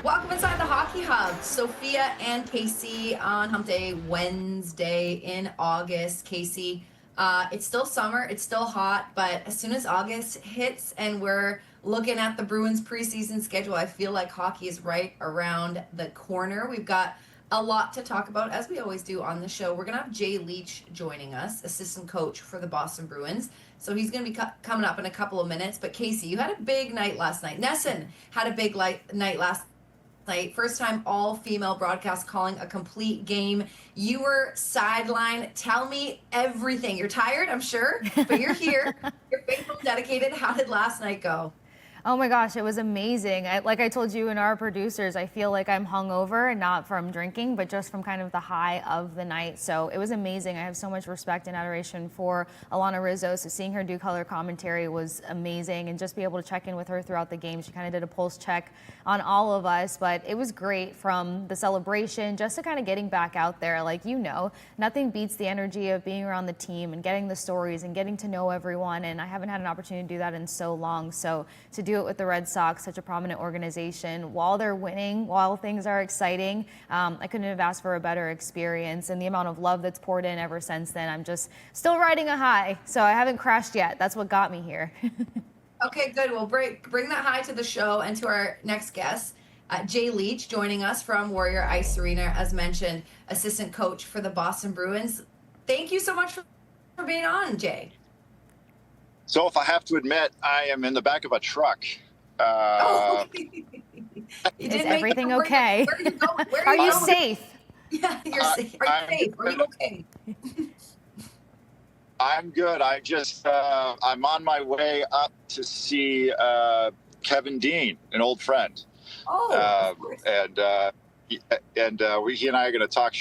Welcome inside the Hockey Hub. Sophia and Kasey on Hump Day Wednesday in August. Kasey, it's still summer, it's still hot, but as soon as August hits and we're looking at the Bruins preseason schedule, I feel like hockey is right around the corner. We've got a lot to talk about, as we always do on the show. We're going to have Leach joining us, assistant coach for the Boston Bruins. So he's going to be coming up in a couple of minutes. But Kasey, you had a big night last night. Nesson had a big night last night. First time all female broadcast calling a complete game. You were sidelined. Tell me everything. You're tired, I'm sure, but you're here. You're faithful, dedicated. How did last night go? Oh my gosh, it was amazing. Like I told you and our producers, I feel like I'm hungover, not from drinking, but just from kind of the high of the night. So it was amazing. I have so much respect and adoration for Alana Rizzo. So seeing her do color commentary was amazing, and just be able to check in with her throughout the game. She kind of did a pulse check on all of us, but it was great from the celebration just to kind of getting back out there. Like, nothing beats the energy of being around the team and getting the stories and getting to know everyone. And I haven't had an opportunity to do that in so long. So to do it with the Red Sox, such a prominent organization, while they're winning, while things are exciting, I couldn't have asked for a better experience. And the amount of love that's poured in ever since then, I'm just still riding a high. So I haven't crashed yet. That's what got me here. Okay, good. We'll bring that high to the show and to our next guest. Leach joining us from Warrior Ice Arena, as mentioned, assistant coach for the Boston Bruins. Thank you so much for being on, Jay. So if I have to admit, I am in the back of a truck. Is everything okay? Are you safe? Yeah, you're safe. Are you safe? Are you okay? I'm good. I'm on my way up to see Kevin Dean, an old friend. Oh, he and I are going to talk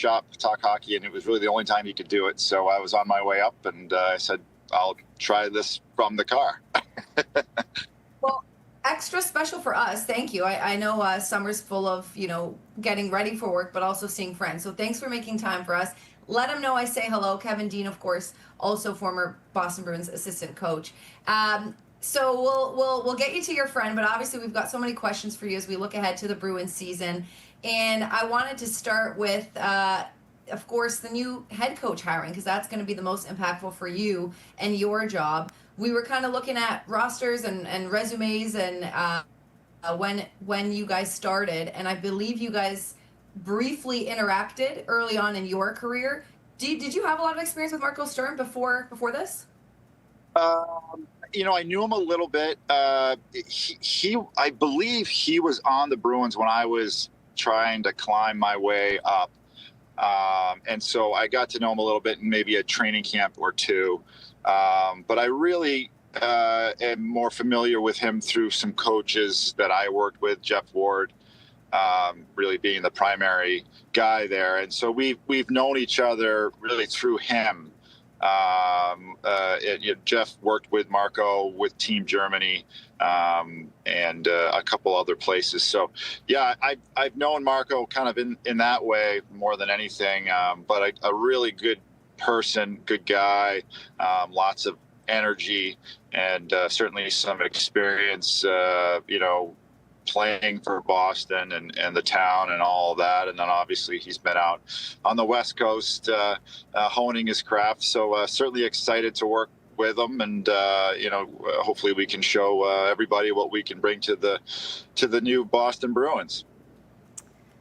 hockey, and it was really the only time he could do it. So I was on my way up, and I said, I'll try this from the car. Well, extra special for us. Thank you. I know summer's full of, getting ready for work, but also seeing friends. So thanks for making time for us. Let him know I say hello. Kevin Dean, of course, also former Boston Bruins assistant coach. So we'll get you to your friend, but obviously we've got so many questions for you as we look ahead to the Bruins season. And I wanted to start with of course, the new head coach hiring, because that's going to be the most impactful for you and your job. We were kind of looking at rosters and resumes and when you guys started, and I believe you guys briefly interacted early on in your career. Did you have a lot of experience with Marco Sturm before this? I knew him a little bit. I believe he was on the Bruins when I was trying to climb my way up. And so I got to know him a little bit in maybe a training camp or two. But I really am more familiar with him through some coaches that I worked with, Jeff Ward, really being the primary guy there. And so we've known each other really through him. Jeff worked with Marco with Team Germany and a couple other places. So, yeah, I've known Marco kind of in that way more than anything, but a really good person, good guy, lots of energy, and certainly some experience, playing for Boston and the town and all of that. And then obviously he's been out on the West Coast honing his craft. So certainly excited to work with him, and hopefully we can show everybody what we can bring to the new Boston Bruins.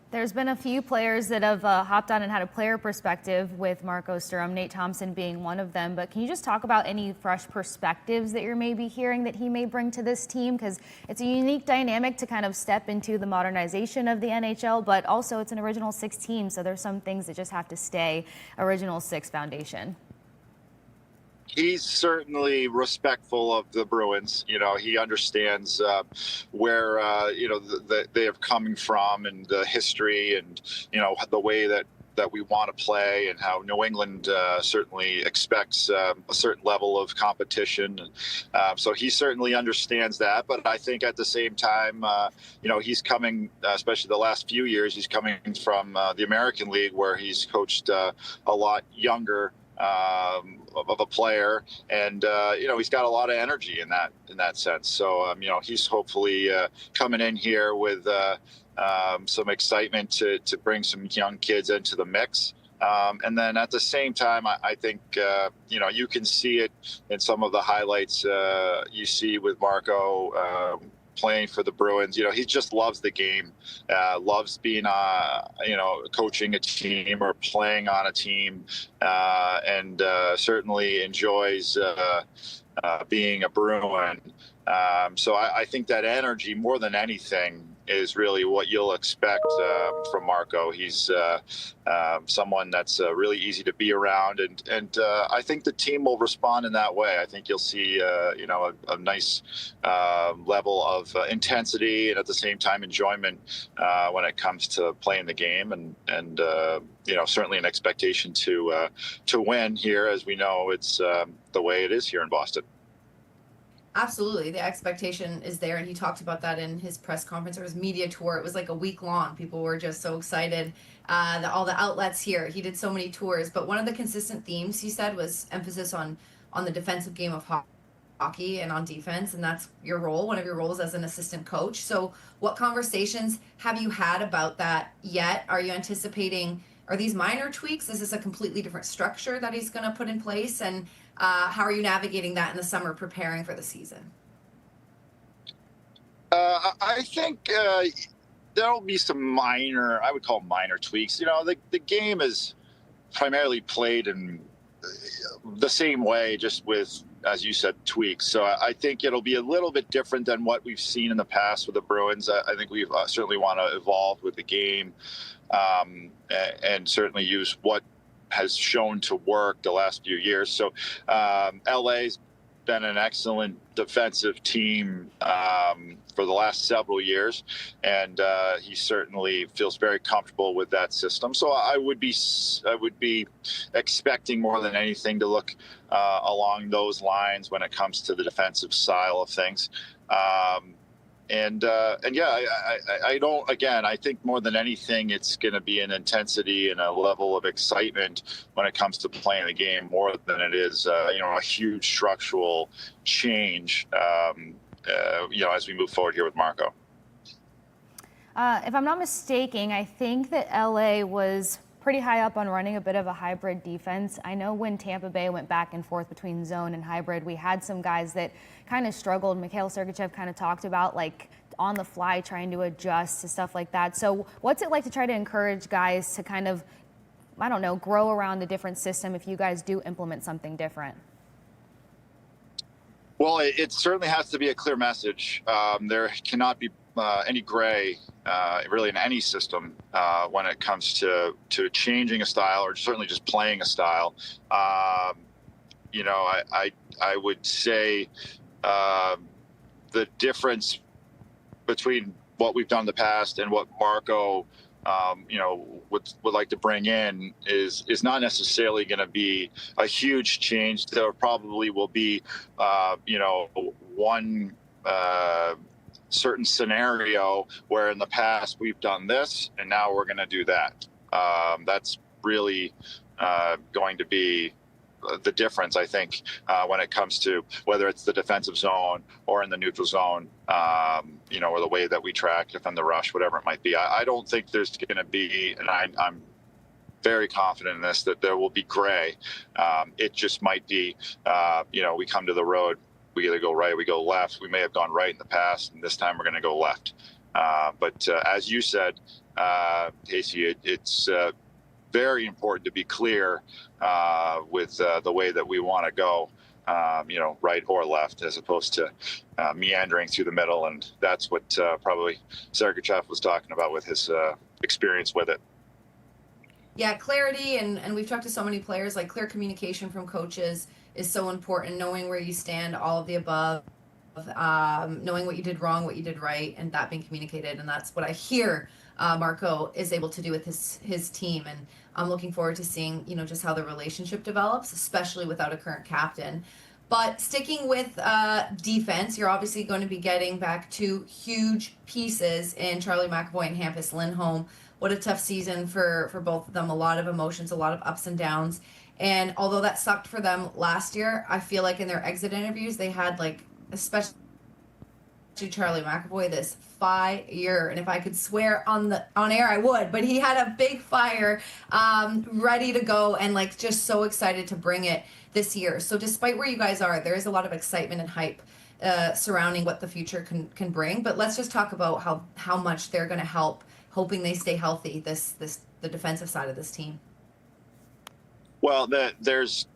There's been a few players that have hopped on and had a player perspective with Marco Sturm, Nate Thompson being one of them. But can you just talk about any fresh perspectives that you're maybe hearing that he may bring to this team? Because it's a unique dynamic to kind of step into the modernization of the NHL, but also it's an original six team. So there's some things that just have to stay original six foundation. He's certainly respectful of the Bruins. He understands where they have coming from, and the history, and the way that we want to play, and how New England certainly expects a certain level of competition. So he certainly understands that. But I think at the same time, he's coming, especially the last few years, he's coming from the American League, where he's coached a lot younger of a player, and he's got a lot of energy in that sense. So he's hopefully coming in here with some excitement to bring some young kids into the mix. And then at the same time, I think, you can see it in some of the highlights you see with Marco playing for the Bruins. He just loves the game, loves being, coaching a team or playing on a team, and certainly enjoys being a Bruin. So I think that energy, more than anything, is really what you'll expect from Marco. He's someone that's really easy to be around, and I think the team will respond in that way. I think you'll see a nice level of intensity and at the same time enjoyment when it comes to playing the game, and certainly an expectation to win here, as we know it's the way it is here in Boston. Absolutely. The expectation is there. And he talked about that in his press conference or his media tour. It was like a week long. People were just so excited. All the outlets here. He did so many tours. But one of the consistent themes he said was emphasis on the defensive game of hockey and on defense. And that's your role, one of your roles as an assistant coach. So what conversations have you had about that yet? Are you anticipating, are these minor tweaks? Is this a completely different structure that he's going to put in place? And how are you navigating that in the summer, preparing for the season? I think there'll be some minor, I would call minor tweaks. The game is primarily played in the same way, just with, as you said, tweaks. So I think it'll be a little bit different than what we've seen in the past with the Bruins. I think we certainly want to evolve with the game, and certainly use what has shown to work the last few years. So LA's been an excellent defensive team for the last several years, and he certainly feels very comfortable with that system. So I would be expecting more than anything to look along those lines when it comes to the defensive style of things. And yeah, I don't, again, I think more than anything, it's going to be an intensity and a level of excitement when it comes to playing the game, more than it is, a huge structural change, as we move forward here with Marco. If I'm not mistaken, I think that LA was pretty high up on running a bit of a hybrid defense. I know when Tampa Bay went back and forth between zone and hybrid, we had some guys that kind of struggled. Mikhail Sergachev kind of talked about like on the fly trying to adjust to stuff like that. So what's it like to try to encourage guys to kind of, I don't know, grow around a different system if you guys do implement something different? Well, it certainly has to be a clear message. There cannot be any gray really in any system when it comes to changing a style or certainly just playing a style. I would say the difference between what we've done in the past and what Marco would like to bring in is not necessarily going to be a huge change. There probably will be one certain scenario where in the past we've done this and now we're going to do that. That's really going to be the difference, I think, when it comes to whether it's the defensive zone or in the neutral zone, or the way that we track, defend the rush, whatever it might be. I don't think there's going to be, and I'm very confident in this, that there will be gray. It just might be, we come to the road, we either go right or we go left. We may have gone right in the past, and this time we're going to go left. But as you said, Kasey, it's very important to be clear with the way that we want to go, right or left, as opposed to meandering through the middle. And that's what probably Sergachev was talking about with his experience with it. Yeah, clarity, and we've talked to so many players, like clear communication from coaches is so important, knowing where you stand, all of the above, knowing what you did wrong, what you did right, and that being communicated. And that's what I hear Marco is able to do with his team. And I'm looking forward to seeing, just how the relationship develops, especially without a current captain. But sticking with defense, you're obviously going to be getting back two huge pieces in Charlie McAvoy and Hampus Lindholm. What a tough season for both of them. A lot of emotions, a lot of ups and downs. And although that sucked for them last year, I feel like in their exit interviews, they had like, especially Charlie McAvoy, this fire. And if I could swear on air, I would. But he had a big fire ready to go and like just so excited to bring it this year. So despite where you guys are, there is a lot of excitement and hype surrounding what the future can bring. But let's just talk about how much they're going to help, hoping they stay healthy. The defensive side of this team. Well, there's,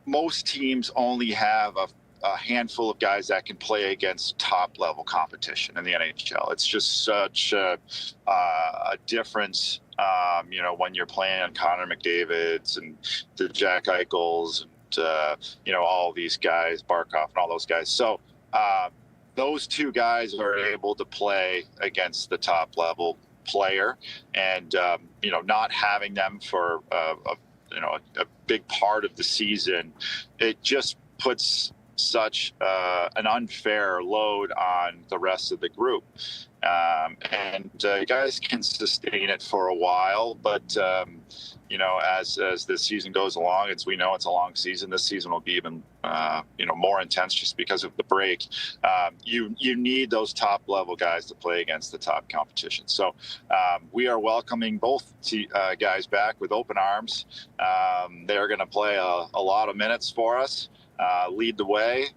most teams only have a handful of guys that can play against top level competition in the NHL. It's just such a difference, when you're playing on Connor McDavid's and the Jack Eichels and, all these guys, Barkov and all those guys. So those two guys are able to play against the top level player, and, not having them for a big part of the season, it just puts such an unfair load on the rest of the group. And guys can sustain it for a while, but as the season goes along, we know it's a long season. This season will be even more intense just because of the break. You need those top level guys to play against the top competition. So we are welcoming both guys back with open arms. They're going to play a lot of minutes for us, lead the way.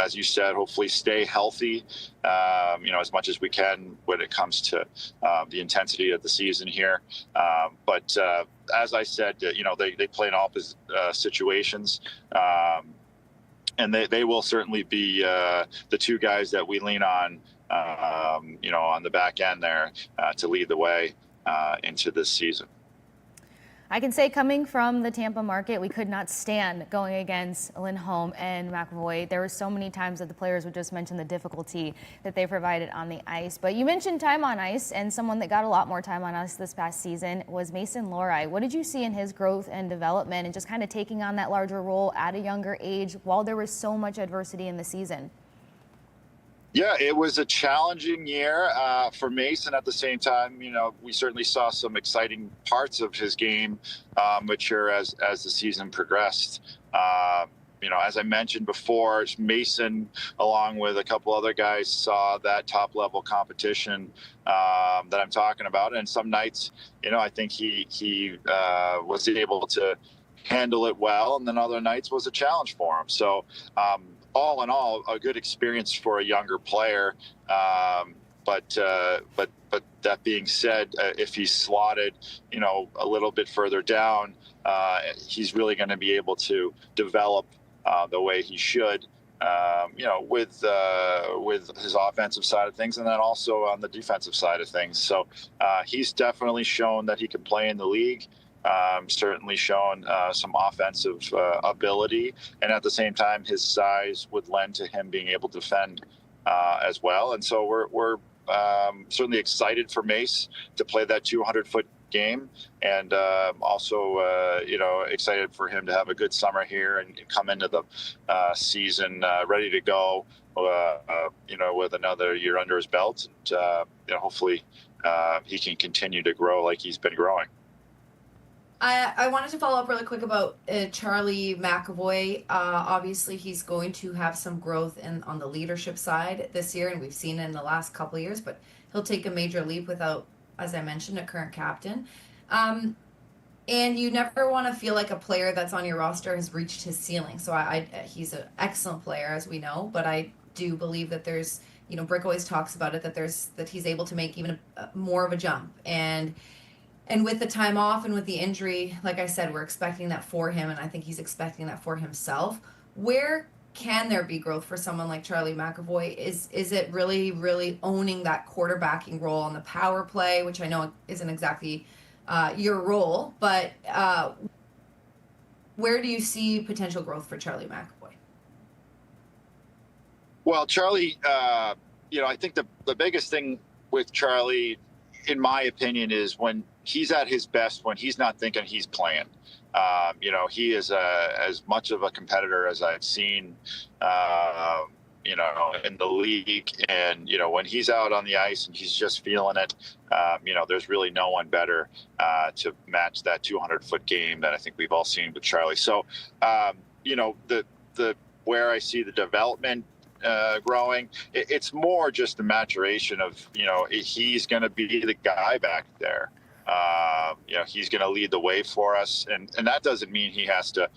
As you said, hopefully stay healthy, as much as we can when it comes to the intensity of the season here. But as I said, they play in opposite situations, and they will certainly be the two guys that we lean on, on the back end there to lead the way into this season. I can say, coming from the Tampa market, we could not stand going against Lindholm and McAvoy. There were so many times that the players would just mention the difficulty that they provided on the ice. But you mentioned time on ice, and someone that got a lot more time on ice this past season was Mason Lohrei. What did you see in his growth and development and just kind of taking on that larger role at a younger age while there was so much adversity in the season? Yeah, it was a challenging year for Mason. At the same time, we certainly saw some exciting parts of his game mature as the season progressed. As I mentioned before, Mason, along with a couple other guys, saw that top level competition that I'm talking about. And some nights, I think he was able to handle it well, and then other nights was a challenge for him. So all in all, a good experience for a younger player. But that being said, if he's slotted, a little bit further down, he's really going to be able to develop the way he should, with his offensive side of things, and then also on the defensive side of things. So he's definitely shown that he can play in the league. Certainly shown some offensive ability, and at the same time, his size would lend to him being able to defend as well. And so we're certainly excited for Mace to play that 200-foot game, and also excited for him to have a good summer here and come into the season ready to go, with another year under his belt, and hopefully he can continue to grow like he's been growing. I wanted to follow up really quick about Charlie McAvoy. Obviously, he's going to have some growth on the leadership side this year, and we've seen it in the last couple of years, but he'll take a major leap without, as I mentioned, a current captain. And you never want to feel like a player that's on your roster has reached his ceiling. So he's an excellent player, as we know, but I do believe that there's, Brick always talks about it, that he's able to make even more of a jump. And with the time off and with the injury, like I said, we're expecting that for him, and I think he's expecting that for himself. Where can there be growth for someone like Charlie McAvoy? Is it really, really owning that quarterbacking role on the power play, which I know isn't exactly your role, but where do you see potential growth for Charlie McAvoy? Well, Charlie, I think the biggest thing with Charlie, in my opinion, is when he's at his best, when he's not thinking, he's playing. He is as much of a competitor as I've seen, in the league. And, when he's out on the ice and he's just feeling it, there's really no one better to match that 200-foot game that I think we've all seen with Charlie. So, the where I see the development growing, it's more just the maturation of, he's going to be the guy back there. He's going to lead the way for us, and that doesn't mean he has to,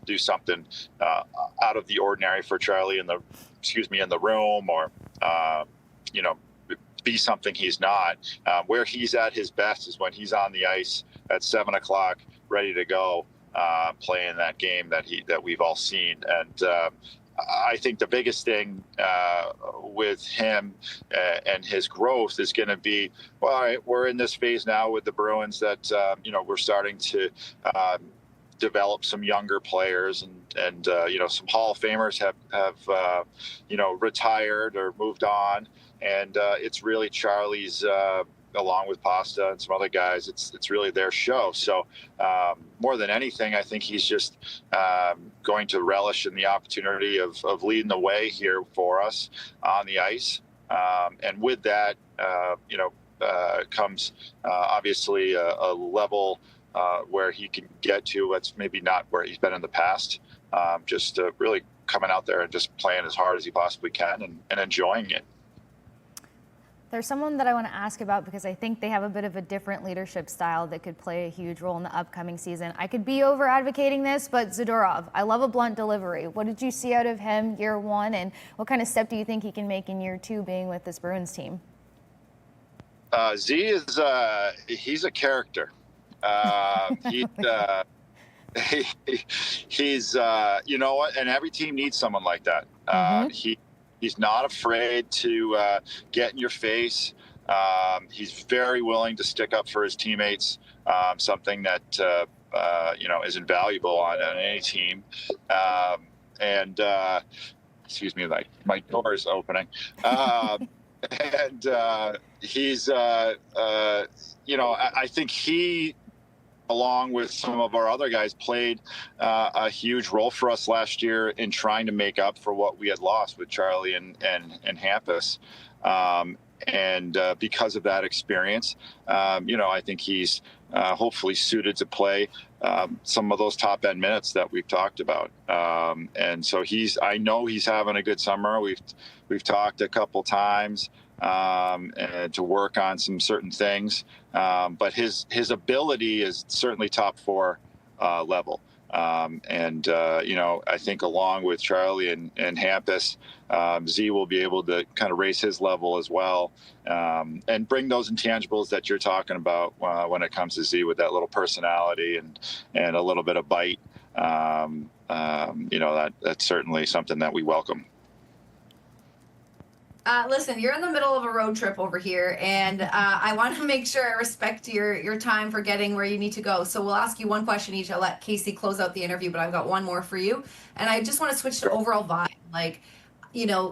do something out of the ordinary for Charlie in the room, or be something he's not. Where he's at his best is when he's on the ice at 7:00, ready to go, playing that game that we've all seen. And I think the biggest thing with him and his growth is going to be, well, all right, we're in this phase now with the Bruins that, we're starting to develop some younger players, and some Hall of Famers have retired or moved on. And it's really Charlie's, along with Pasta and some other guys, it's really their show. So more than anything, I think he's just going to relish in the opportunity of leading the way here for us on the ice. And with that, comes obviously a level where he can get to that's maybe not where he's been in the past. Just really coming out there and just playing as hard as he possibly can and enjoying it. There's someone that I want to ask about because I think they have a bit of a different leadership style that could play a huge role in the upcoming season. I could be over advocating this, but Zadorov, I love a blunt delivery. What did you see out of him year one, and what kind of step do you think he can make in year two being with this Bruins team? Z is he's a character. He's you know what, and every team needs someone like that. He's not afraid to get in your face. He's very willing to stick up for his teammates, something that is invaluable on any team. Excuse me, my door is opening. He's I think he, along with some of our other guys, played a huge role for us last year in trying to make up for what we had lost with Charlie and Hampus. Because of that experience, I think he's hopefully suited to play some of those top end minutes that we've talked about. And so I know he's having a good summer. We've talked a couple times and to work on some certain things. But his ability is certainly top four level. I think along with Charlie and Hampus, Z will be able to kind of raise his level as well, and bring those intangibles that you're talking about when it comes to Z, with that little personality and a little bit of bite. That's certainly something that we welcome. Listen, you're in the middle of a road trip over here, and I want to make sure I respect your time for getting where you need to go. So we'll ask you one question each. I'll let Kasey close out the interview, but I've got one more for you. And I just want to switch to overall vibe.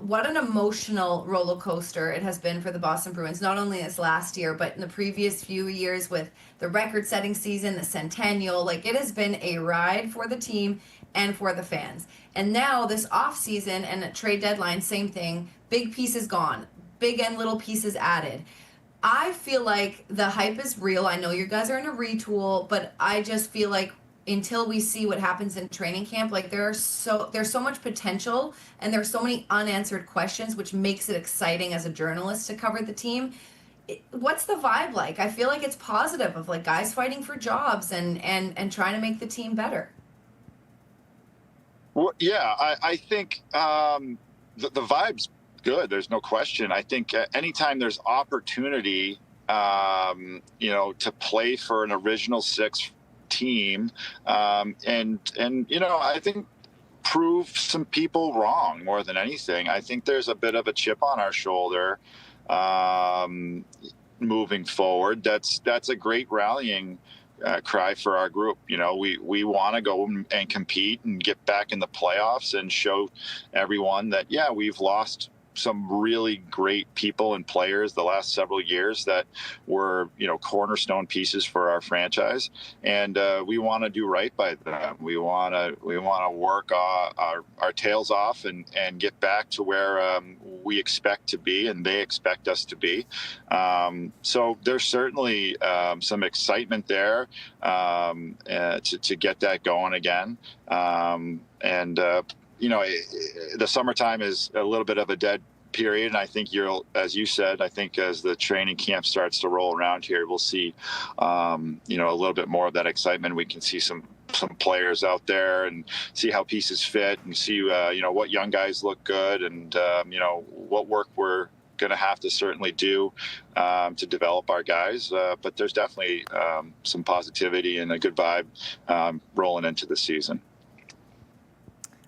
What an emotional roller coaster it has been for the Boston Bruins, not only this last year, but in the previous few years with the record-setting season, the centennial. It has been a ride for the team and for the fans. And now this offseason and at trade deadline, same thing. Big pieces gone, big and little pieces added. I feel like the hype is real. I know you guys are in a retool, but I just feel like until we see what happens in training camp, there's so much potential and there's so many unanswered questions, which makes it exciting as a journalist to cover the team. What's the vibe like? I feel like it's positive of guys fighting for jobs and trying to make the team better. Well, yeah, I think the vibe's good. There's no question. I think anytime there's opportunity, to play for an original six team, I think prove some people wrong more than anything. I think there's a bit of a chip on our shoulder moving forward. That's a great rallying cry for our group. We want to go and compete and get back in the playoffs and show everyone that, we've lost some really great people and players the last several years that were, cornerstone pieces for our franchise, and we want to do right by them. We want to work our tails off and get back to where we expect to be and they expect us to be. So there's certainly some excitement there to get that going again. The summertime is a little bit of a dead period, and I think as you said, I think as the training camp starts to roll around here, we'll see, a little bit more of that excitement. We can see some players out there and see how pieces fit and see, what young guys look good and, what work we're going to have to certainly do to develop our guys. But there's definitely some positivity and a good vibe rolling into the season.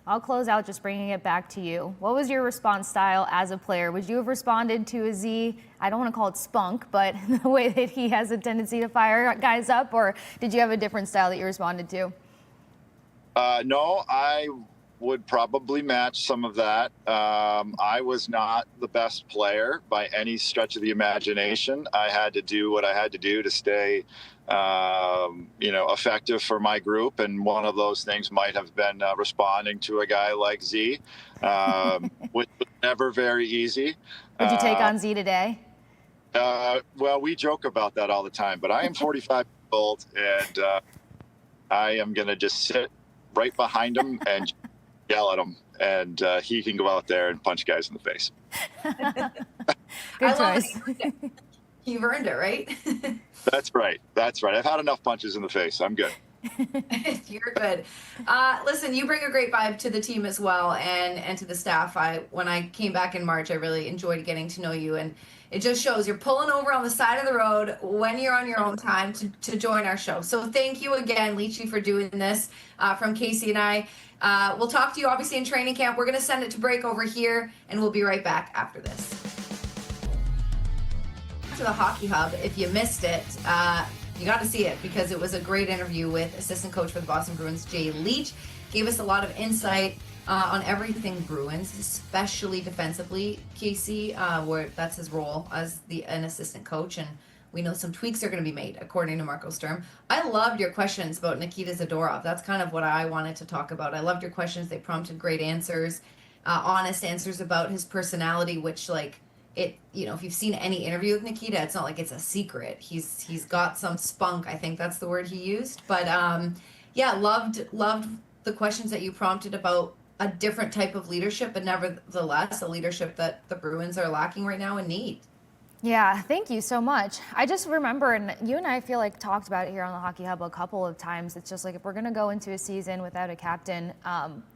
I'll close out just bringing it back to you. What was your response style as a player? Would you have responded to a Z, I don't want to call it spunk, but the way that he has a tendency to fire guys up, or did you have a different style that you responded to? No, I would probably match some of that. I was not the best player by any stretch of the imagination. I had to do what I had to do to stay effective for my group. And one of those things might have been responding to a guy like Z, which was never very easy. Would you take on Z today? Well, we joke about that all the time, but I am 45 years old and I am going to just sit right behind him and yell at him. And he can go out there and punch guys in the face. Good choice. You've earned it, right? That's right. I've had enough punches in the face. I'm good. You're good. Listen, you bring a great vibe to the team as well, and to the staff. When I came back in March, I really enjoyed getting to know you, and it just shows you're pulling over on the side of the road when you're on your own time to join our show. So thank you again, Leachy, for doing this. From Kasey and I, we'll talk to you obviously in training camp. We're going to send it to break over here, and we'll be right back after this. To the Hockey Hub, if you missed it, you got to see it because it was a great interview with assistant coach for the Boston Bruins, Jay Leach. Gave us a lot of insight on everything Bruins, especially defensively, Kasey, where that's his role as an assistant coach, and we know some tweaks are going to be made, according to Marco Sturm. I loved your questions about Nikita Zadorov. That's kind of what I wanted to talk about. I loved your questions. They prompted great answers, honest answers about his personality, which, if you've seen any interview with Nikita, it's not like it's a secret. He's got some spunk. I think that's the word he used. But loved the questions that you prompted about a different type of leadership, but nevertheless a leadership that the Bruins are lacking right now and need. Yeah, thank you so much. I just remember, and you and I feel like talked about it here on the Hockey Hub a couple of times. It's just like if we're going to go into a season without a captain,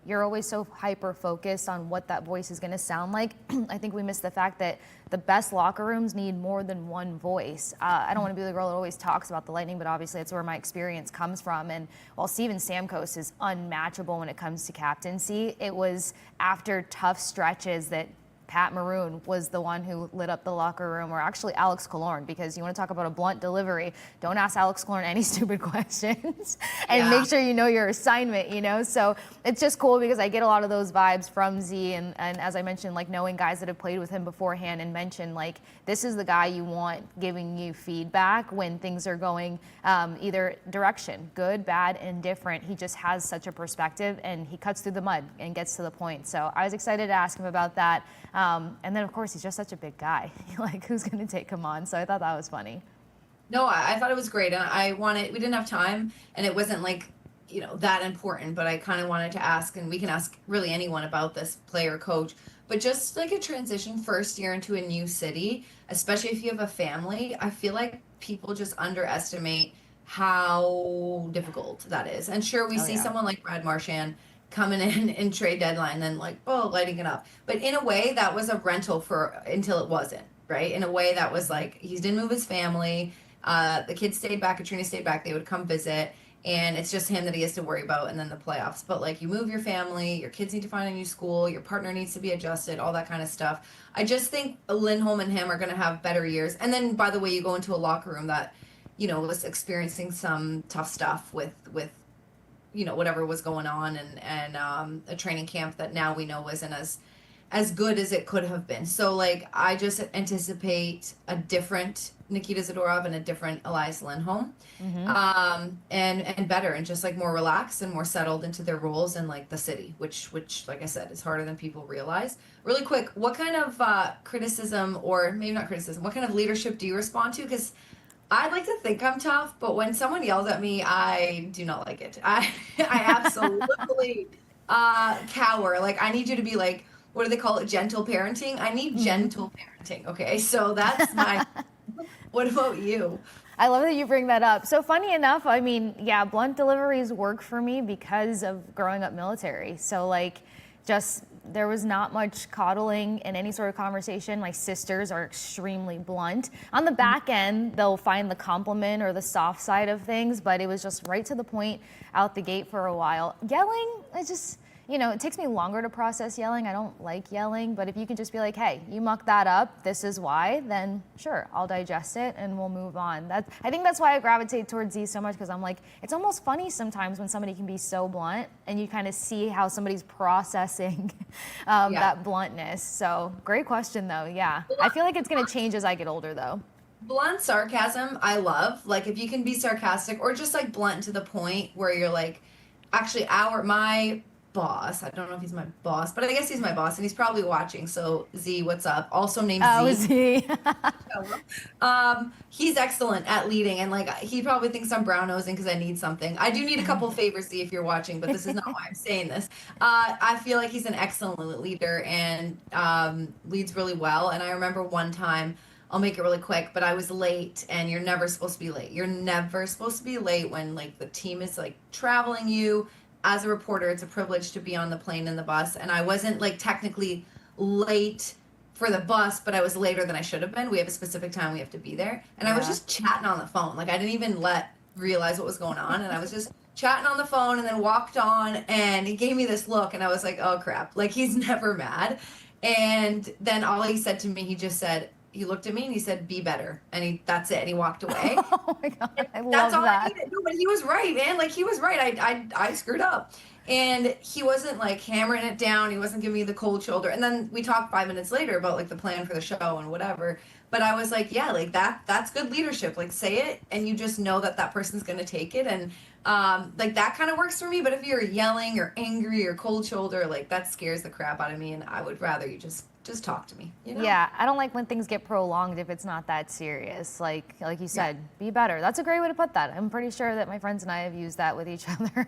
you're always so hyper focused on what that voice is going to sound like. I think we miss the fact that the best locker rooms need more than one voice. I don't want to be the girl that always talks about the Lightning, but obviously that's where my experience comes from. And while Steven Stamkos is unmatchable when it comes to captaincy, it was after tough stretches that Pat Maroon was the one who lit up the locker room, or actually Alex Killorn, because you want to talk about a blunt delivery, don't ask Alex Killorn any stupid questions and make sure you know your assignment, So it's just cool because I get a lot of those vibes from Z, and as I mentioned, knowing guys that have played with him beforehand and mentioned, this is the guy you want giving you feedback when things are going either direction, good, bad, indifferent. He just has such a perspective and he cuts through the mud and gets to the point. So I was excited to ask him about that. And then, of course, he's just such a big guy. Who's going to take him on? So I thought that was funny. No, I thought it was great. And we didn't have time, and it wasn't that important, but I kind of wanted to ask, and we can ask really anyone about this, player, coach, but just a transition first year into a new city, especially if you have a family, I feel like people just underestimate how difficult that is. And sure, we see someone like Brad Marchand coming in trade deadline and lighting it up. But in a way, that was a rental until it wasn't, right? In a way, that was he didn't move his family. The kids stayed back, Katrina stayed back, they would come visit, and it's just him that he has to worry about, and then the playoffs. But you move your family, your kids need to find a new school, your partner needs to be adjusted, all that kind of stuff. I just think Lindholm and him are going to have better years. And then, by the way, you go into a locker room that, was experiencing some tough stuff with whatever was going on, and a training camp that now we know wasn't as good as it could have been. So like I just anticipate a different Nikita Zadorov and a different Elias Lindholm, and better and just like more relaxed and more settled into their roles in like the city, which like I said is harder than people realize. Really quick, what kind of criticism, or maybe not criticism, what kind of leadership do you respond to? Because I'd like to think I'm tough, but when someone yells at me, I do not like it. I absolutely cower. Like I need you to be like, what do they call it? Gentle parenting. I need gentle parenting. Okay, so that's my. What about you? I love that you bring that up. So funny enough, I mean, yeah, blunt deliveries work for me because of growing up military. So like, just there was not much coddling in any sort of conversation. My sisters are extremely blunt. On the back end, they'll find the compliment or the soft side of things, but it was just right to the point out the gate for a while. Yelling, it just, you know, it takes me longer to process yelling. I don't like yelling, but if you can just be like, hey, you mucked that up, this is why, then sure, I'll digest it and we'll move on. I think that's why I gravitate towards these so much, because I'm like, it's almost funny sometimes when somebody can be so blunt and you kind of see how somebody's processing that bluntness. So great question though, yeah. I feel like it's gonna change as I get older though. Blunt sarcasm, I love. Like if you can be sarcastic or just like blunt to the point where you're like, actually, my boss. I don't know if he's my boss, but I guess he's my boss, and he's probably watching. So Z, what's up? Also named Z. He's excellent at leading, and like he probably thinks I'm brown nosing because I need something. I do need a couple favors, Z, if you're watching, but this is not why I'm saying this. I feel like he's an excellent leader and leads really well. And I remember one time. I'll make it really quick, but I was late, and you're never supposed to be late. You're never supposed to be late when like the team is like traveling you. As a reporter, it's a privilege to be on the plane and the bus, and I wasn't like technically late for the bus, but I was later than I should have been. We have a specific time we have to be there, and I was just chatting on the phone. Like I didn't even realize what was going on, and I was just chatting on the phone, and then walked on, and he gave me this look, and I was like, oh crap, like he's never mad. And then all he said to me, he just said, he looked at me and he said, be better. And that's it. And he walked away. Oh my God. I love that's all that. I needed. No, but he was right, man. Like he was right. I screwed up. And he wasn't like hammering it down. He wasn't giving me the cold shoulder. And then we talked 5 minutes later about like the plan for the show and whatever. But I was like, yeah, like that's good leadership. Like say it and you just know that person's going to take it. And like that kind of works for me. But if you're yelling or angry or cold shoulder, like that scares the crap out of me. And I would rather you just talk to me, you know? Yeah, I don't like when things get prolonged if it's not that serious. Like you said, be better. That's a great way to put that. I'm pretty sure that my friends and I have used that with each other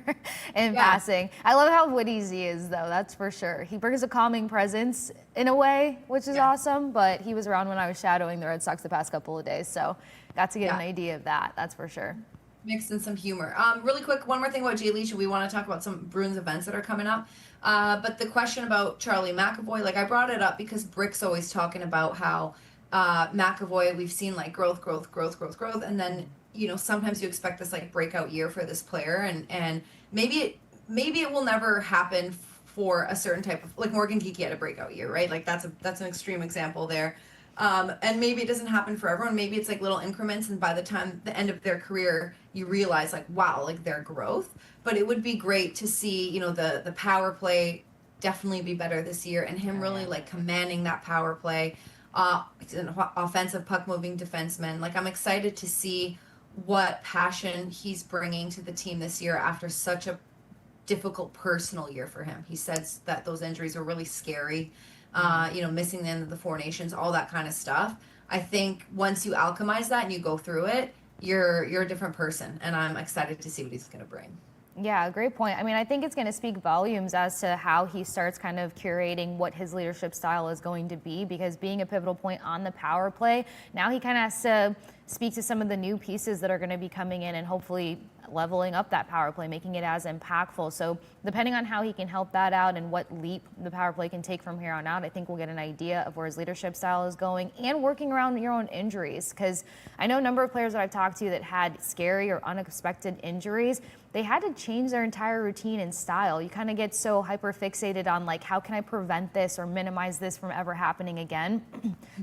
in passing. I love how witty Z is, though. That's for sure. He brings a calming presence in a way, which is awesome. But he was around when I was shadowing the Red Sox the past couple of days, so got to get an idea of that. That's for sure. Mixed in some humor. Really quick, one more thing about Jay Leach. We want to talk about some Bruins events that are coming up. But the question about Charlie McAvoy, like I brought it up because Brick's always talking about how McAvoy, we've seen like growth, and then you know sometimes you expect this like breakout year for this player, and maybe it will never happen for a certain type of, like Morgan Geekie had a breakout year, right? Like that's an extreme example there. And maybe it doesn't happen for everyone. Maybe it's like little increments, and by the time the end of their career, you realize like, wow, like their growth. But it would be great to see, you know, the power play definitely be better this year, and him really like commanding that power play. He's an offensive puck moving defenseman. Like I'm excited to see what passion he's bringing to the team this year after such a difficult personal year for him. He says that those injuries were really scary. You know, missing the end of the Four Nations, all that kind of stuff. I think once you alchemize that and you go through it, you're a different person, and I'm excited to see what he's going to bring. Yeah, great point. I mean, I think it's going to speak volumes as to how he starts kind of curating what his leadership style is going to be, because being a pivotal point on the power play, now he kind of has to speak to some of the new pieces that are going to be coming in and hopefully leveling up that power play, making it as impactful. So depending on how he can help that out and what leap the power play can take from here on out, I think we'll get an idea of where his leadership style is going, and working around your own injuries. Because I know a number of players that I've talked to that had scary or unexpected injuries, they had to change their entire routine and style. You kind of get so hyper fixated on like, how can I prevent this or minimize this from ever happening again?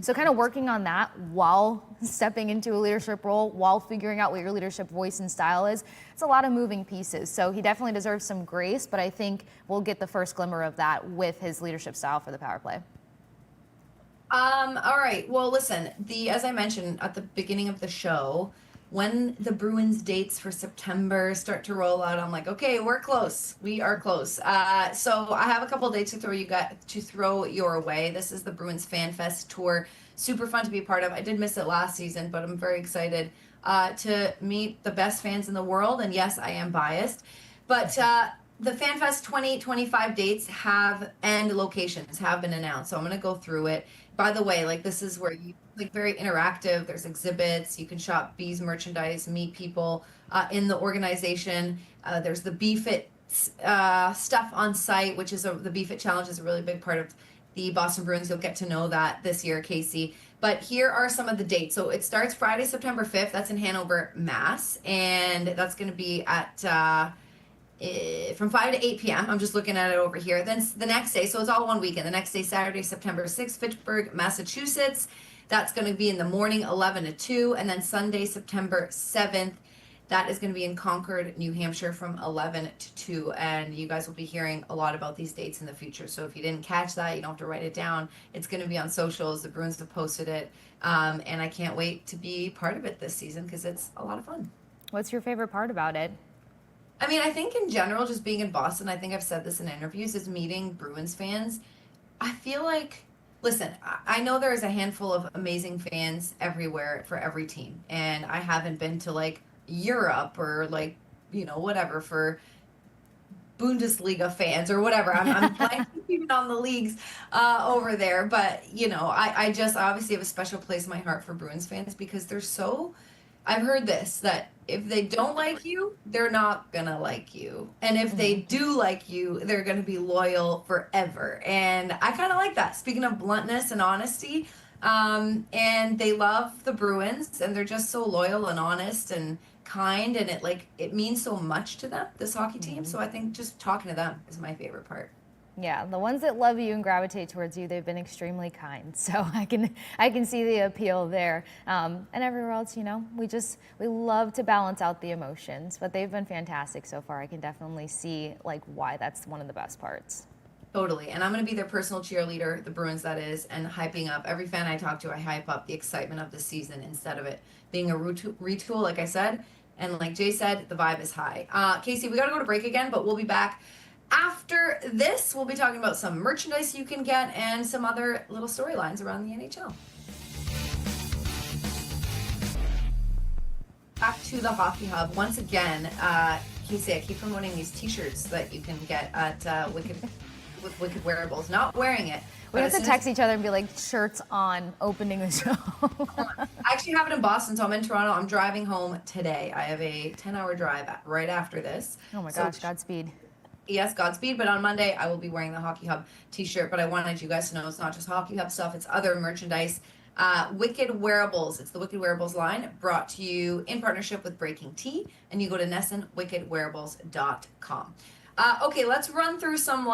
So kind of working on that while stepping into a leadership role, while figuring out what your leadership voice and style is. It's a lot of moving pieces. So he definitely deserves some grace, but I think we'll get the first glimmer of that with his leadership style for the power play. All right. Well, listen, as I mentioned at the beginning of the show, when the Bruins dates for September start to roll out, I'm like, okay, we're close. We are close. So I have a couple of dates to throw your way. This is the Bruins Fan Fest tour. Super fun to be a part of. I did miss it last season, but I'm very excited to meet the best fans in the world. And yes, I am biased, but the FanFest 2025 dates and locations have been announced. So I'm going to go through it. By the way, like, this is where you like very interactive. There's exhibits. You can shop Bees merchandise, meet people in the organization. There's the BeFit stuff on site, which is the BeFit challenge is a really big part of the Boston Bruins. You'll get to know that this year, Kasey. But here are some of the dates. So it starts Friday, September 5th. That's in Hanover, Mass. And that's going to be at from 5 to 8 p.m. I'm just looking at it over here. Then the next day, so it's all one weekend. The next day, Saturday, September 6th, Fitchburg, Massachusetts. That's going to be in the morning, 11 to 2. And then Sunday, September 7th, that is going to be in Concord, New Hampshire from 11 to 2. And you guys will be hearing a lot about these dates in the future. So if you didn't catch that, you don't have to write it down. It's going to be on socials. The Bruins have posted it. And I can't wait to be part of it this season because it's a lot of fun. What's your favorite part about it? I mean, I think in general, just being in Boston, I think I've said this in interviews, is meeting Bruins fans. I feel like, listen, I know there's a handful of amazing fans everywhere for every team. And I haven't been to like Europe or like, whatever for Bundesliga fans or whatever. I'm like even on the leagues over there. But, I just obviously have a special place in my heart for Bruins fans because they're so, I've heard this, that if they don't like you, they're not going to like you. And if they do like you, they're going to be loyal forever. And I kind of like that. Speaking of bluntness and honesty, and they love the Bruins and they're just so loyal and honest and kind. And it means so much to them, this hockey team. So I think just talking to them is my favorite part. Yeah, the ones that love you and gravitate towards you, they've been extremely kind. So I can see the appeal there. And everywhere else, we love to balance out the emotions, but they've been fantastic so far. I can definitely see why that's one of the best parts. Totally. And I'm going to be their personal cheerleader, the Bruins that is, and hyping up every fan I talk to. I hype up the excitement of the season instead of it being a retool, like I said. And like Jay said, the vibe is high. Kasey, we got to go to break again, but we'll be back. After this, we'll be talking about some merchandise you can get and some other little storylines around the NHL. Back to the Hockey Hub. Once again, Kasey, I keep promoting these t-shirts that you can get at Wicked Wearables. Not wearing it. We have to text each other and be like, shirts on, opening the show. I actually have it in Boston, so I'm in Toronto. I'm driving home today. I have a 10-hour drive right after this. Oh my gosh, Godspeed. Yes, Godspeed. But on Monday, I will be wearing the Hockey Hub t-shirt. But I wanted you guys to know it's not just Hockey Hub stuff. It's other merchandise. Wicked Wearables. It's the Wicked Wearables line brought to you in partnership with Breaking Tea. And you go to NessonWickedWearables.com. Okay, let's run through some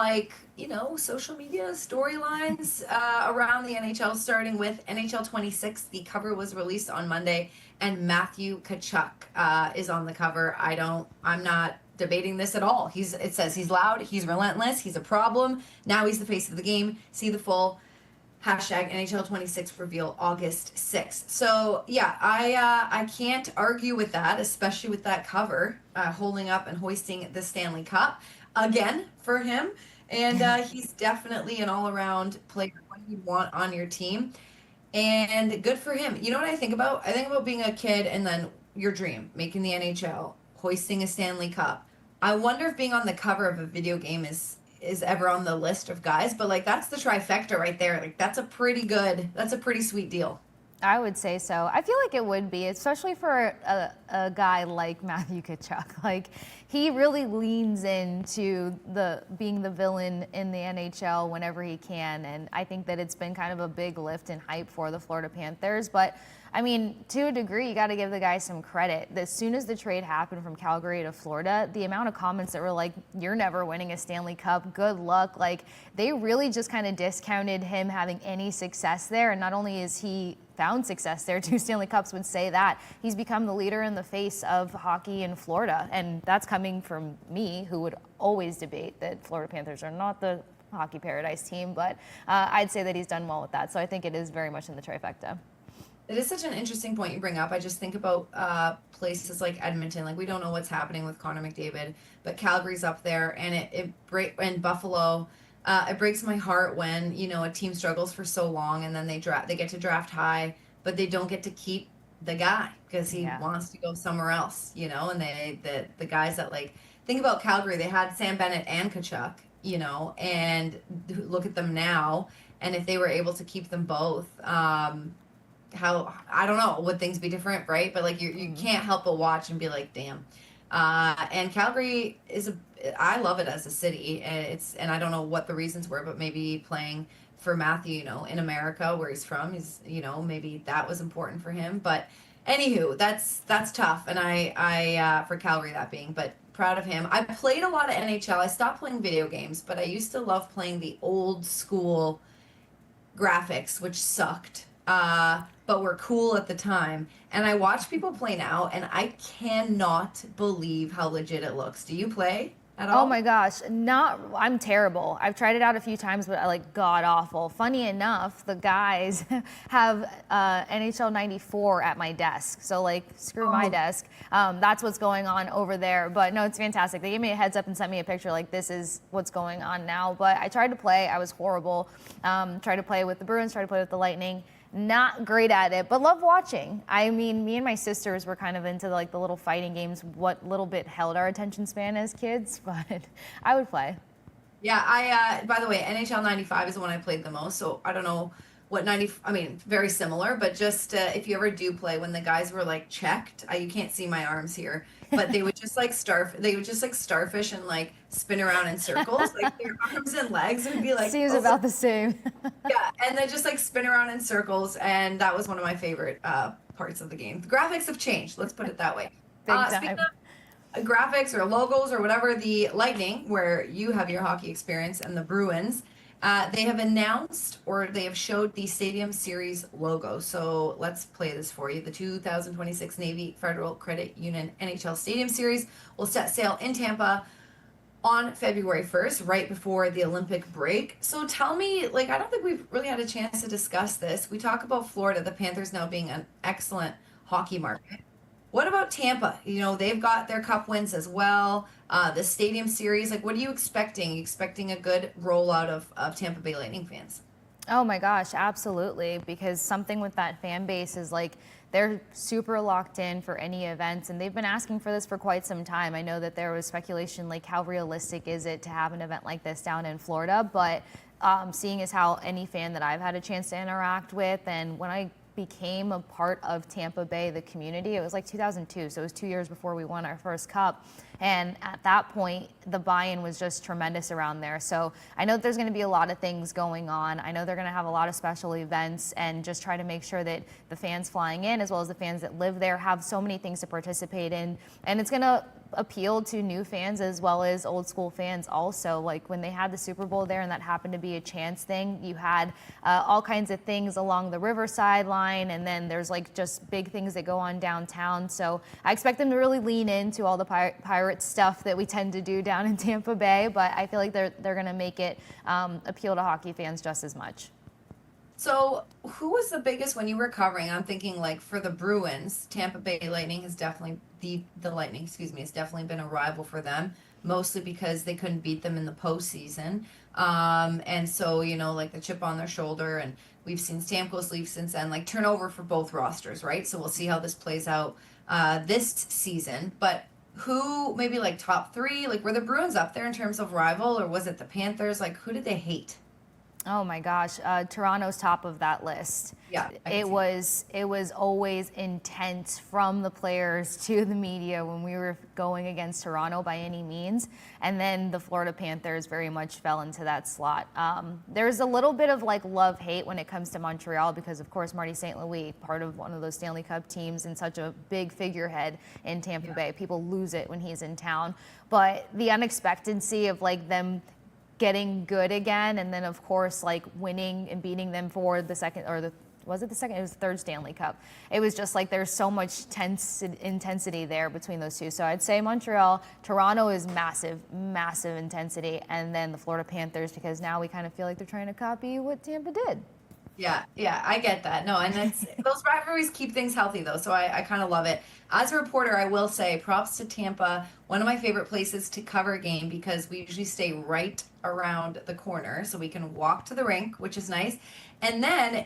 social media storylines around the NHL, starting with NHL 26. The cover was released on Monday, and Matthew Tkachuk is on the cover. I'm not debating this at all. It says he's loud, he's relentless, he's a problem. Now he's the face of the game. See the full hashtag NHL 26 reveal August 6th. So yeah, I can't argue with that, especially with that cover holding up and hoisting the Stanley Cup again for him. And he's definitely an all-around player what you want on your team. And good for him. You know what I think about? I think about being a kid and then your dream, making the NHL, hoisting a Stanley Cup. I wonder if being on the cover of a video game is ever on the list of guys, but that's the trifecta right there. That's a pretty sweet deal. I would say so. I feel like it would be, especially for a guy like Matthew Tkachuk. Like, he really leans into being the villain in the NHL whenever he can, and I think that it's been kind of a big lift and hype for the Florida Panthers. But I mean, to a degree, you got to give the guy some credit. As soon as the trade happened from Calgary to Florida, the amount of comments that were like, "You're never winning a Stanley Cup, good luck," like, they really just kind of discounted him having any success there. And not only is he found success there, 2 Stanley Cups would say that, he's become the leader in the face of hockey in Florida. And that's coming from me, who would always debate that Florida Panthers are not the hockey paradise team, but I'd say that he's done well with that. So I think it is very much in the trifecta. It is such an interesting point you bring up. I just think about places like Edmonton. Like, we don't know what's happening with Connor McDavid, but Calgary's up there, and and Buffalo. It breaks my heart when, you know, a team struggles for so long and then they get to draft high, but they don't get to keep the guy because he wants to go somewhere else, you know. And the guys that, like, think about Calgary, they had Sam Bennett and Tkachuk, you know, and look at them now. And if they were able to keep them both, how, I don't know, would things be different, right? But like, you can't help but watch and be like, damn. And Calgary I love it as a city. And I don't know what the reasons were, but maybe playing for Matthew, you know, in America where he's from, you know, maybe that was important for him. But anywho, that's tough. And I for Calgary, that being, but proud of him. I played a lot of NHL. I stopped playing video games, but I used to love playing the old school graphics, which sucked. But were cool at the time. And I watch people play now, and I cannot believe how legit it looks. Do you play at all? Oh my gosh, I'm terrible. I've tried it out a few times, but I like god awful. Funny enough, the guys have NHL 94 at my desk. So like, screw my desk. That's what's going on over there. But no, it's fantastic. They gave me a heads up and sent me a picture like, this is what's going on now. But I tried to play, I was horrible. Tried to play with the Bruins, tried to play with the Lightning. Not great at it, but love watching. I mean, me and my sisters were kind of into like the little fighting games, what little bit held our attention span as kids, but I would play. Yeah, by the way, NHL 95 is the one I played the most, so I don't know what very similar, but just if you ever do play, when the guys were like checked, you can't see my arms here, but they would just like starfish and like spin around in circles, like their arms and legs would be like seems about the same. Yeah, and they just like spin around in circles, and that was one of my favorite parts of the game. The graphics have changed, let's put it that way. Speaking of graphics or logos or whatever, the Lightning, where you have your hockey experience, and the Bruins, they have announced, or they have showed, the Stadium Series logo. So let's play this for you. The 2026 Navy Federal Credit Union NHL Stadium Series will set sail in Tampa on February 1st, right before the Olympic break. So tell me, like, I don't think we've really had a chance to discuss this. We talk about Florida, the Panthers now being an excellent hockey market. What about Tampa? You know, they've got their cup wins as well. The Stadium Series, like, what are you expecting? Are you expecting a good rollout of Tampa Bay Lightning fans? Oh my gosh, absolutely. Because something with that fan base is like, they're super locked in for any events, and they've been asking for this for quite some time. I know that there was speculation, like, how realistic is it to have an event like this down in Florida? But seeing as how any fan that I've had a chance to interact with, and when I became a part of Tampa Bay, the community, it was like 2002, so it was 2 years before we won our first cup. And at that point, the buy-in was just tremendous around there. So I know that there's going to be a lot of things going on. I know they're going to have a lot of special events, and just try to make sure that the fans flying in, as well as the fans that live there, have so many things to participate in. And it's going to appeal to new fans as well as old school fans also. Like, when they had the Super Bowl there and that happened to be a chance thing, you had all kinds of things along the riverside line, and then there's like just big things that go on downtown. So I expect them to really lean into all the pirate stuff that we tend to do down in Tampa Bay, but I feel like they're going to make it appeal to hockey fans just as much. So who was the biggest when you were covering? I'm thinking, like, for the Bruins, Tampa Bay Lightning has definitely the Lightning, has definitely been a rival for them, mostly because they couldn't beat them in the postseason. And so, you know, like, the chip on their shoulder, and we've seen Stamkos leave since then, like, turnover for both rosters, right? So we'll see how this plays out this season. But who, maybe like top three, like, were the Bruins up there in terms of rival, or was it the Panthers? Like, who did they hate? Oh my gosh, Toronto's top of that list. Yeah, It was always intense from the players to the media when we were going against Toronto by any means, and then the Florida Panthers very much fell into that slot. There's a little bit of like love-hate when it comes to Montreal because of course Marty St. Louis, part of one of those Stanley Cup teams and such a big figurehead in Tampa Bay. People lose it when he's in town, but the unexpectancy of like them getting good again, and then of course like winning and beating them for the second, or the was it the second? It was the third Stanley Cup. It was just like there's so much intensity there between those two. So I'd say Montreal. Toronto is massive, massive intensity, and then the Florida Panthers because now we kind of feel like they're trying to copy what Tampa did. Yeah, I get that. No, and it's those rivalries keep things healthy though, so I kind of love it. As a reporter, I will say props to Tampa, one of my favorite places to cover a game because we usually stay right around the corner so we can walk to the rink, which is nice. And then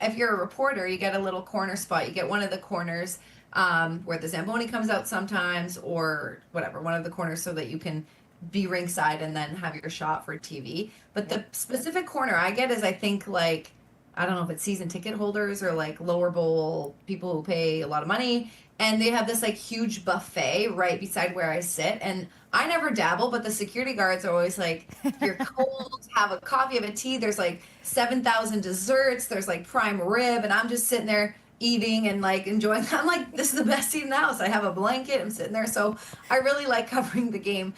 if you're a reporter, you get a little corner spot. You get one of the corners where the Zamboni comes out sometimes or whatever, one of the corners so that you can be ringside and then have your shot for TV. But the specific corner I get is I think like I don't know if it's season ticket holders or like lower bowl people who pay a lot of money. And they have this like huge buffet right beside where I sit. And I never dabble, but the security guards are always like, you're cold, have a coffee, have a tea. There's like 7,000 desserts. There's like prime rib. And I'm just sitting there eating and like enjoying. I'm like, this is the best seat in the house. I have a blanket. I'm sitting there. So I really like covering the game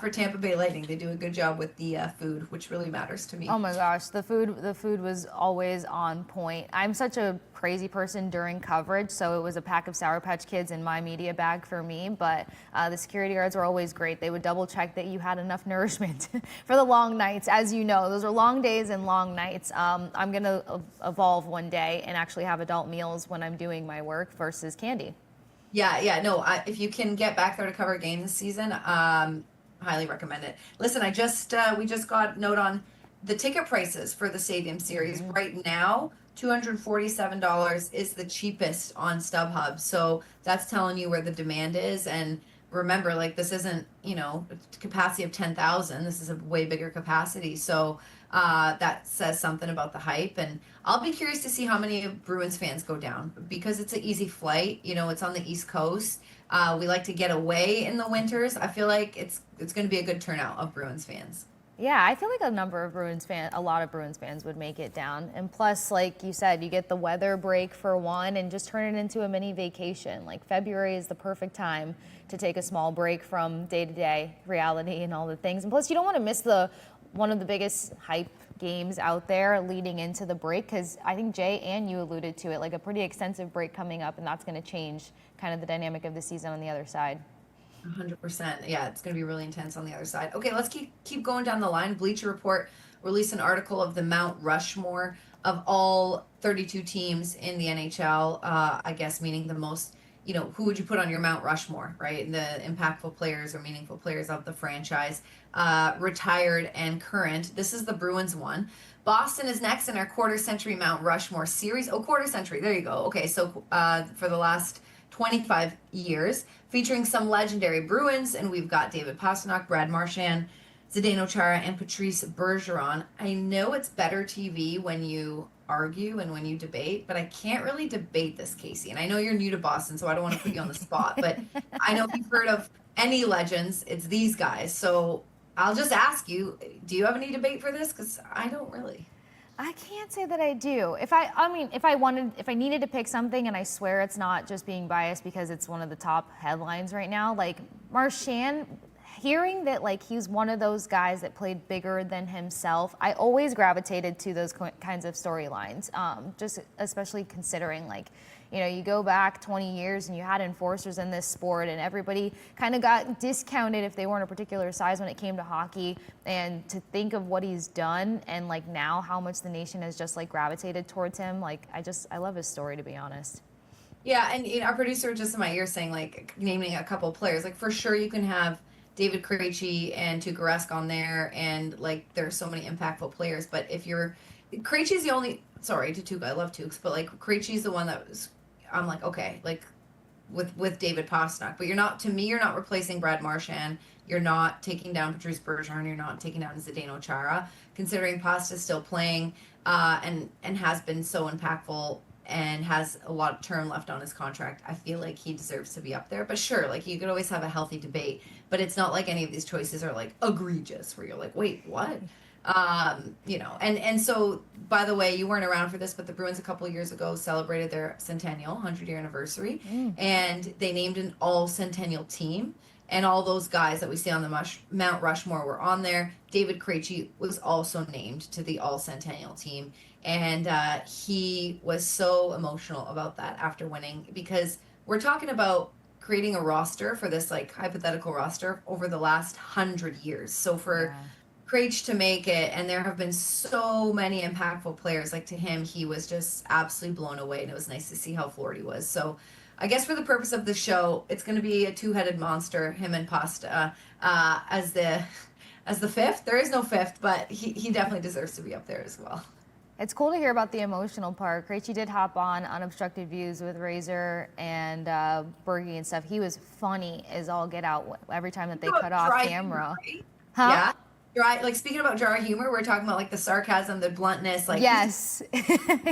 for Tampa Bay Lightning. They do a good job with the food, which really matters to me. Oh my gosh, the food was always on point. I'm such a crazy person during coverage, so it was a pack of Sour Patch Kids in my media bag for me, but the security guards were always great. They would double check that you had enough nourishment for the long nights. As you know, those are long days and long nights. I'm going to evolve one day and actually have adult meals when I'm doing my work versus candy. Yeah, no, if you can get back there to cover a game this season, highly recommend it. Listen, we just got note on the ticket prices for the Stadium Series. Right now, $247 is the cheapest on StubHub. So that's telling you where the demand is. And remember, like this isn't, capacity of 10,000. This is a way bigger capacity. So that says something about the hype. And I'll be curious to see how many Bruins fans go down because it's an easy flight. It's on the East Coast. We like to get away in the winters. I feel like it's going to be a good turnout of Bruins fans. Yeah, I feel like a lot of Bruins fans would make it down. And plus, like you said, you get the weather break for one and just turn it into a mini vacation. Like February is the perfect time to take a small break from day-to-day reality and all the things. And plus, you don't want to miss one of the biggest hype games out there leading into the break because I think Jay and you alluded to it, like a pretty extensive break coming up, and that's going to change kind of the dynamic of the season on the other side. 100%. Yeah, it's going to be really intense on the other side. Okay, let's keep going down the line. Bleacher Report released an article of the Mount Rushmore of all 32 teams in the NHL, I guess meaning the most, who would you put on your Mount Rushmore, right? The impactful players or meaningful players of the franchise, retired and current. This is the Bruins one. Boston is next in our quarter century Mount Rushmore series. Oh, quarter century. There you go. Okay, so for the last 25 years, featuring some legendary Bruins, and we've got David Pastrnak, Brad Marchand, Zdeno Chara, and Patrice Bergeron. I know it's better TV when you argue and when you debate, but I can't really debate this, Kasey. And I know you're new to Boston, so I don't want to put you on the spot, but I know if you've heard of any legends, it's these guys. So I'll just ask you, do you have any debate for this? Because I don't really. I can't say that I do. If I needed to pick something, and I swear it's not just being biased because it's one of the top headlines right now, like Marchand, hearing that like he's one of those guys that played bigger than himself, I always gravitated to those kinds of storylines. Just especially considering like, you go back 20 years and you had enforcers in this sport and everybody kind of got discounted if they weren't a particular size when it came to hockey. And to think of what he's done and like now how much the nation has just like gravitated towards him, like I love his story, to be honest. Yeah, and our producer just in my ear saying like naming a couple of players, like for sure you can have David Krejci and Tuukka Rask on there, and like there's so many impactful players. But if Krejci's the only, sorry to Tuukka, I love Tukes, but like Krejci's the one that was, I'm like, okay, like with David Pastrnak. But you're not, to me, you're not replacing Brad Marchand. You're not taking down Patrice Bergeron. You're not taking down Zdeno Chara. Considering Pasta's still playing and has been so impactful and has a lot of term left on his contract, I feel like he deserves to be up there. But sure, like you could always have a healthy debate, but it's not like any of these choices are like egregious where you're like, wait, what? And so, by the way, you weren't around for this, but the Bruins a couple of years ago celebrated their centennial 100-year anniversary, and they named an all centennial team, and all those guys that we see on the Mount Rushmore were on there. David Krejci was also named to the all centennial team, and he was so emotional about that after winning, because we're talking about creating a roster for this like hypothetical roster over the last 100 years. So for Krejci to make it, and there have been so many impactful players, like to him, he was just absolutely blown away, and it was nice to see how floored he was. So I guess for the purpose of the show, it's going to be a two-headed monster, him and Pasta, as the fifth. There is no fifth, but he definitely deserves to be up there as well. It's cool to hear about the emotional part. Krejci did hop on Unobstructed Views with Razor and Bergie and stuff. He was funny as all get out every time that they cut off camera. Humor, huh? Yeah. Dry, like speaking about dry humor, we're talking about like the sarcasm, the bluntness, like yes.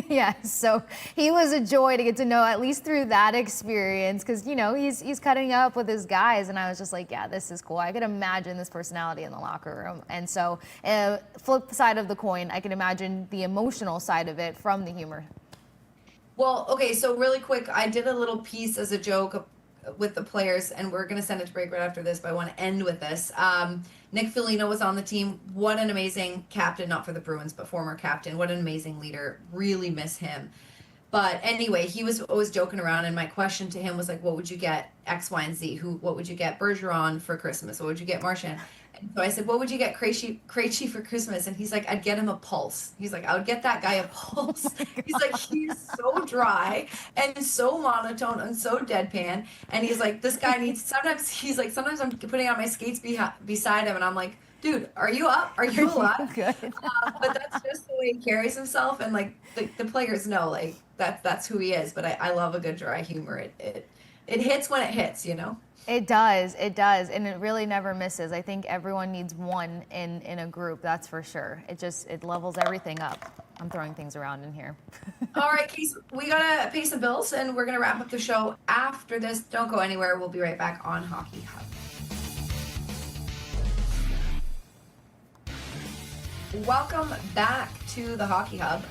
Yes. So he was a joy to get to know, at least through that experience, because he's cutting up with his guys, and I was just like, yeah, this is cool. I could imagine this personality in the locker room. And so flip side of the coin, I can imagine the emotional side of it from the humor. Well, okay, so really quick, I did a little piece as a joke with the players, and we're going to send it to break right after this, but I want to end with this. Nick Foligno was on the team. What an amazing captain, not for the Bruins, but former captain. What an amazing leader. Really miss him. But anyway, he was always joking around, and my question to him was like, what would you get X, Y, and Z? What would you get Bergeron for Christmas? What would you get Marchand? And so I said, what would you get Krejci for Christmas? And he's like, I'd get him a pulse. He's like, I would get that guy a pulse. He's like, he's so dry and so monotone and so deadpan. And he's like, this guy needs, sometimes I'm putting on my skates beside him, and I'm like, dude, are you up? Are you alive? Good. But that's just the way he carries himself, and like the players know, like that's who he is. But I love a good dry humor. It hits when it hits, It does, and it really never misses. I think everyone needs one in a group, that's for sure. It levels everything up. I'm throwing things around in here. All right, Kasey, we gotta pay some bills, and we're gonna wrap up the show after this. Don't go anywhere. We'll be right back on Hockey Hub. Welcome back to the Hockey Hub.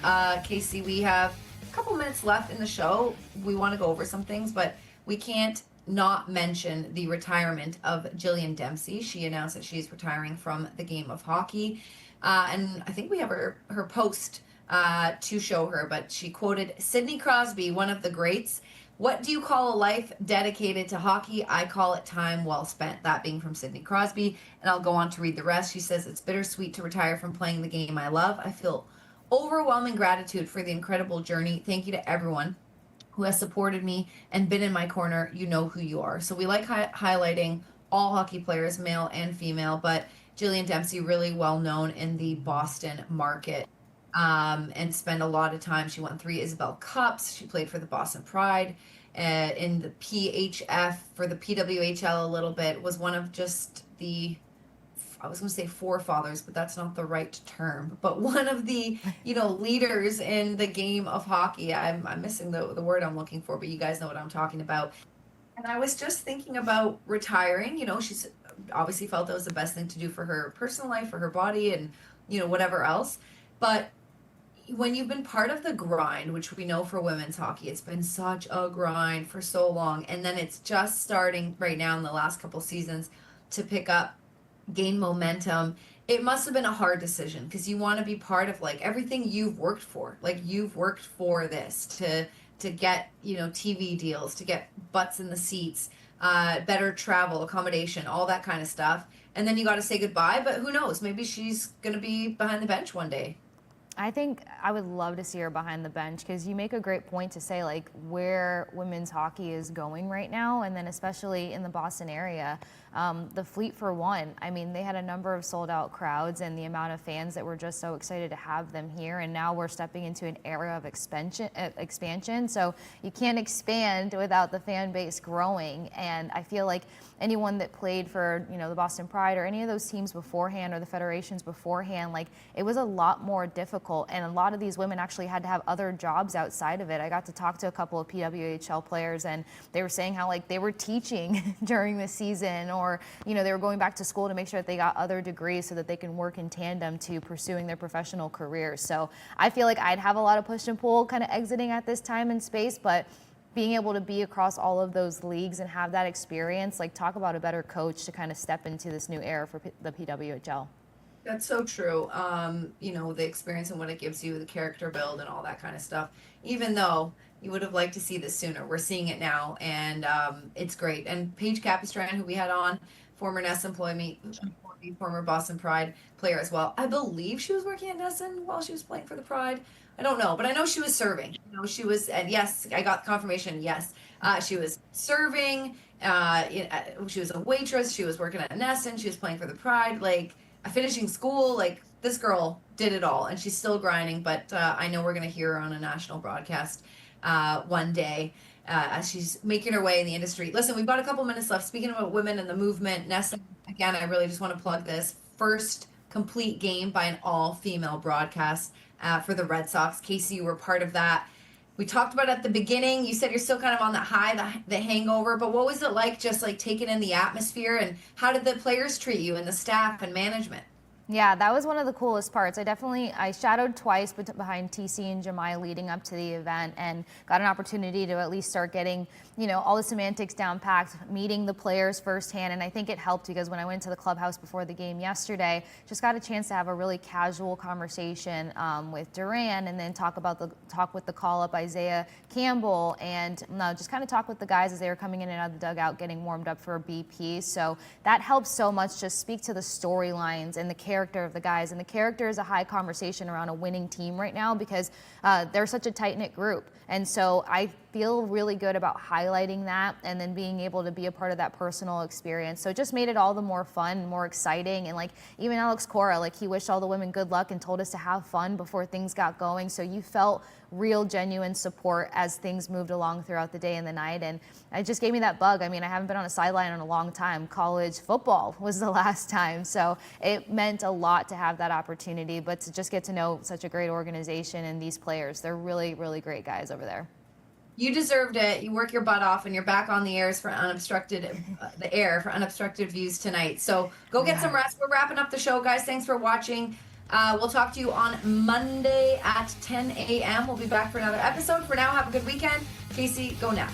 Kasey, we have a couple minutes left in the show. We want to go over some things, but we can't not mention the retirement of Jillian Dempsey. She announced that she's retiring from the game of hockey. And I think we have her post to show her, but she quoted Sidney Crosby, one of the greats. What do you call a life dedicated to hockey? I call it time well spent. That being from Sidney Crosby. And I'll go on to read the rest. She says, it's bittersweet to retire from playing the game I love. I feel overwhelming gratitude for the incredible journey. Thank you to everyone who has supported me and been in my corner. You know who you are. So we like highlighting all hockey players, male and female, but Jillian Dempsey, really well known in the Boston market, and spent a lot of time. She won 3 Isabel Cups. She played for the Boston Pride in the PHF, for the PWHL a little bit, was one of just the, I was going to say forefathers, but that's not the right term, but one of the, leaders in the game of hockey. I'm missing the word I'm looking for, but you guys know what I'm talking about. And I was just thinking about retiring. She's obviously felt that was the best thing to do for her personal life, for her body, and, whatever else. But when you've been part of the grind, which we know for women's hockey, it's been such a grind for so long. And then it's just starting right now in the last couple seasons to pick up, gain momentum. It must have been a hard decision, because you want to be part of like everything you've worked for. Like you've worked for this to get, TV deals, to get butts in the seats, better travel, accommodation, all that kind of stuff. And then you got to say goodbye, but who knows? Maybe she's going to be behind the bench one day. I think I would love to see her behind the bench, because you make a great point to say like where women's hockey is going right now, and then especially in the Boston area. The Fleet, for one, I mean, they had a number of sold out crowds, and the amount of fans that were just so excited to have them here. And now we're stepping into an era of expansion. So you can't expand without the fan base growing. And I feel like anyone that played for, the Boston Pride or any of those teams beforehand, or the federations beforehand, like it was a lot more difficult. And a lot of these women actually had to have other jobs outside of it. I got to talk to a couple of PWHL players, and they were saying how like they were teaching during the season, or they were going back to school to make sure that they got other degrees so that they can work in tandem to pursuing their professional careers. So I feel like I'd have a lot of push and pull kind of exiting at this time and space, but being able to be across all of those leagues and have that experience, like talk about a better coach to kind of step into this new era for the PWHL. That's so true. The experience and what it gives you, the character build and all that kind of stuff. Even though you would have liked to see this sooner, we're seeing it now, and it's great. And Paige Capistran, who we had on, former Ness employee, former Boston Pride player as well. I believe she was working at Nesson while she was playing for the Pride. I don't know, but I know she was serving. She was, and yes, I got confirmation. Yes, she was serving. She was a waitress. She was working at Nesson. She was playing for the Pride. Like, finishing school. Like, this girl did it all, and she's still grinding. But I know we're gonna hear her on a national broadcast one day as she's making her way in the industry. Listen, we've got a couple minutes left. Speaking about women and the movement, Nesson, again, I really just want to plug this first complete game by an all-female broadcast for the Red Sox. Kasey, you were part of that. We talked about it at the beginning. You said you're still kind of on the high, the hangover, but what was it like just like taking in the atmosphere, and how did the players treat you and the staff and management? Yeah, that was one of the coolest parts. I shadowed twice behind TC and Jemai leading up to the event, and got an opportunity to at least start getting, all the semantics down packed, meeting the players firsthand. And I think it helped, because when I went to the clubhouse before the game yesterday, just got a chance to have a really casual conversation with Duran, and then talk with the call-up Isaiah Campbell, and just kind of talk with the guys as they were coming in and out of the dugout, getting warmed up for BP. So that helps so much, just speak to the storylines and the character of the guys. And the character is a high conversation around a winning team right now, because they're such a tight-knit group. And so I feel really good about highlighting that, and then being able to be a part of that personal experience. So it just made it all the more fun, more exciting. And like even Alex Cora, like he wished all the women good luck and told us to have fun before things got going. So you felt real genuine support as things moved along throughout the day and the night. And it just gave me that bug. I mean, I haven't been on a sideline in a long time. College football was the last time. So it meant a lot to have that opportunity, but to just get to know such a great organization and these players. They're really, really great guys over there. You deserved it. You work your butt off, and you're back on the airs for unobstructed views tonight. So go get some rest. We're wrapping up the show, guys. Thanks for watching. We'll talk to you on Monday at 10 a.m. We'll be back for another episode. For now, have a good weekend. Kasey, go now.